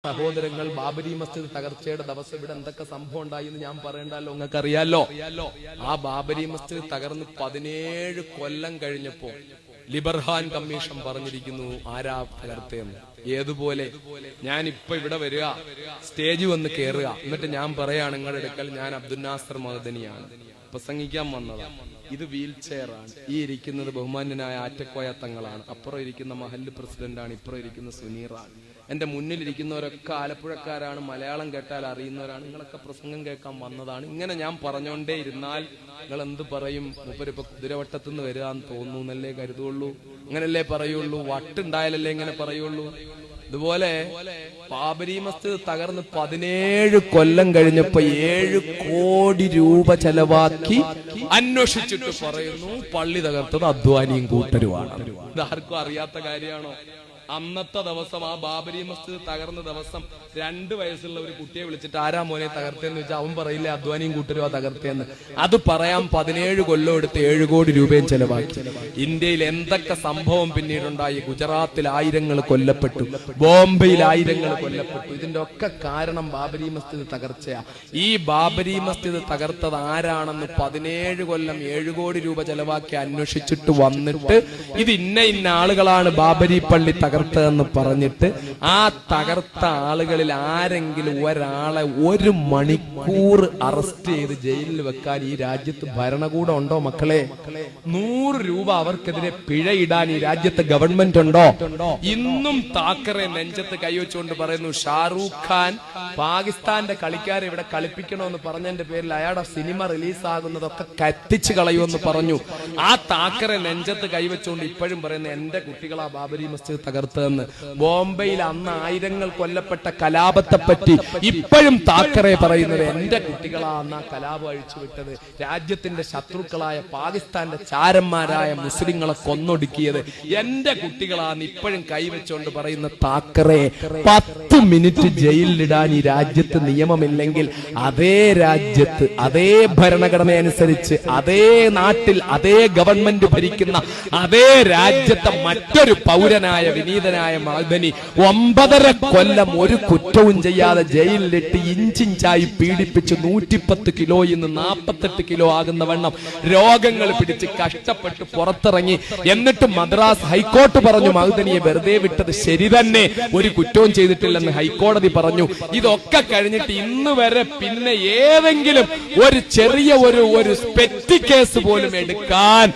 സഹോദരങ്ങൾ, ബാബരി മസ്ജിദ് തകർച്ചയുടെ ദിവസം ഇവിടെ എന്തൊക്കെ സംഭവം ഉണ്ടായി എന്ന് ഞാൻ പറയണ്ടല്ലോ, നിങ്ങൾക്ക് അറിയാലോ. ആ ബാബരി മസ്ജിദ് തകർന്ന് 17 കൊല്ലം കഴിഞ്ഞപ്പോ ലിബർഹാൻ കമ്മീഷൻ പറഞ്ഞിരിക്കുന്നു ആരാ തകർത്തേന്ന്. ഏതുപോലെ ഞാൻ ഇപ്പൊ ഇവിടെ വരിക, സ്റ്റേജ് വന്ന് കയറുക, എന്നിട്ട് ഞാൻ പറയാണ് നിങ്ങളുടെ അടുക്കൽ ഞാൻ അബ്ദുൽ നാസർ മഅദനിയാണ്, പ്രസംഗിക്കാൻ വന്നതാണ്. ഇത് വീൽ ചെയറാണ്. ഈ ഇരിക്കുന്നത് ബഹുമാന്യനായ ആറ്റക്കോയ തങ്ങളാണ്. അപ്പുറം ഇരിക്കുന്ന മഹല്ല് പ്രസിഡന്റാണ്. ഇപ്പുറം ഇരിക്കുന്ന സുനീറാണ്. എന്റെ മുന്നിലിരിക്കുന്നവരൊക്കെ ആലപ്പുഴക്കാരാണ്, മലയാളം കേട്ടാൽ അറിയുന്നവരാണ്. നിങ്ങളൊക്കെ പ്രസംഗം കേൾക്കാൻ വന്നതാണ്. ഇങ്ങനെ ഞാൻ പറഞ്ഞോണ്ടേ ഇരുന്നാൽ നിങ്ങൾ എന്ത് പറയും? മൂപ്പരിപ്പോ കുതിരവട്ടത്തുനിന്ന് വരികയെന്ന് തോന്നുന്നു എന്നല്ലേ കരുതുള്ളൂ, അങ്ങനല്ലേ പറയുള്ളൂ. വട്ടുണ്ടായാലല്ലേ ഇങ്ങനെ പറയുള്ളൂ. ഇതുപോലെ ബാബരി മസ്ജിദ് തകർന്ന് 17 കൊല്ലം കഴിഞ്ഞപ്പോ 7 കോടി രൂപ ചെലവാക്കി അന്വേഷിച്ചിട്ട് പറയുന്നു പള്ളി തകർത്തത് അദ്വാനിയും കൂട്ടരുമാണ്. ഇതാർക്കും അറിയാത്ത കാര്യമാണോ? അന്നത്തെ ദിവസം, ആ ബാബരി മസ്ജിദ് തകർന്ന ദിവസം 2 വയസ്സുള്ള ഒരു കുട്ടിയെ വിളിച്ചിട്ട് ആരാ മോനെ തകർത്തേന്ന് വെച്ചാൽ അവൻ പറയില്ലേ അദ്വാനിയും കൂട്ടരുവാ തകർത്തേന്ന്. അത് പറയാൻ 17 കൊല്ലം എടുത്ത് 7 കോടി രൂപയും ചെലവാക്കി. ഇന്ത്യയിൽ എന്തൊക്കെ സംഭവം പിന്നീടുണ്ടായി. ഗുജറാത്തിൽ 1000 കൊല്ലപ്പെട്ടു, ബോംബെയിൽ 1000 കൊല്ലപ്പെട്ടു. ഇതിന്റെ ഒക്കെ കാരണം ബാബരി മസ്ജിദ് തകർച്ചയാ. ഈ ബാബരി മസ്ജിദ് തകർത്തത് ആരാണെന്ന് 17 കൊല്ലം 7 കോടി രൂപ ചെലവാക്കി അന്വേഷിച്ചിട്ട് വന്നിട്ട് ഇത് ഇന്ന ആളുകളാണ് ബാബരി പള്ളി തകർത്തതെന്ന് പറഞ്ഞിട്ട് ആ തകർത്ത ആളുകളിൽ ആരെങ്കിലും ഒരാളെ 1 മണിക്കൂർ അറസ്റ്റ് ചെയ്ത് ജയിലിൽ വെക്കാൻ ഈ രാജ്യത്ത് ഭരണകൂടം ഉണ്ടോ മക്കളെ? 100 രൂപ അവർക്കെതിരെ പിഴയിടാൻ ഈ രാജ്യത്ത് ഗവൺമെന്റ് ഉണ്ടോ? ഇന്നും താക്കറെ നെഞ്ചത്ത് കൈവച്ചുകൊണ്ട് പറയുന്നു ഷാറൂഖ് ഖാൻ പാകിസ്ഥാന്റെ കളിക്കാരെ ഇവിടെ കളിപ്പിക്കണമെന്ന് പറഞ്ഞതിന്റെ പേരിൽ അയാളുടെ സിനിമ റിലീസാകുന്നതൊക്കെ കത്തിച്ചു കളയുമെന്ന് പറഞ്ഞു. ആ താക്കറെ നെഞ്ചത്ത് കൈവച്ചുകൊണ്ട് ഇപ്പോഴും പറയുന്നത് എന്റെ കുട്ടികളാ ബാബരി മസ്ജിദ് തകർത്തെന്ന്. ബോംബെയിൽ അന്ന് 1000 കൊല്ലപ്പെട്ട കലാപത്തെ പറ്റി ഇപ്പോഴും താക്കറെ പറയുന്നത് എന്റെ കുട്ടികളാ അന്ന് ആ കലാപം അഴിച്ചുവിട്ടത്, രാജ്യത്തിന്റെ ശത്രുക്കളായ പാകിസ്ഥാന്റെ ചാരന്മാരായ മുസ്ലിങ്ങളെ കൊന്നൊടുക്കിയത് എന്റെ കുട്ടികളാന്ന് ഇപ്പോഴും കൈവച്ചുകൊണ്ട് പറയുന്ന താക്കറെ 10 മിനിറ്റ് ജയിലിലിടാൻ ഈ രാജ്യത്ത് നിയമമില്ലെങ്കിൽ അതേ രാജ്യത്ത് അതേ ഭരണഘടന അനുസരിച്ച് അതേ നാട്ടിൽ അതേ ഗവൺമെന്റ് ഭരിക്കുന്ന അതേ രാജ്യത്തെ മറ്റൊരു പൗരനായ വിനീതനായ മഅദനി 9.5 കൊല്ലം ഒരു കുറ്റവും ചെയ്യാതെ ജയിലിലിട്ട് ഇഞ്ചിഞ്ചായി പീഡിപ്പിച്ച് 110 കിലോയിൽ നിന്ന് 48 കിലോ ആകുന്ന വണ്ണം രോഗങ്ങൾ പിടിച്ച് കഷ്ടപ്പെട്ട് പുറത്തിറങ്ങി. എന്നിട്ട് മദ്രാസ് ഹൈക്കോടതി പറഞ്ഞു മഅദനിയെ വെറുതെ വിട്ടത് ശരി തന്നെ, ഒരു കുറ്റവും ചെയ്തിട്ടില്ലെന്ന് ഹൈക്കോടതി പറഞ്ഞു. ഇതൊക്കെ കഴിഞ്ഞിട്ട് ഇന്ന് വരെ പിന്നെ ഏതെങ്കിലും ഒരു ചെറിയ ഒരു പെറ്റി കേസ് പോലും എടുക്കാൻ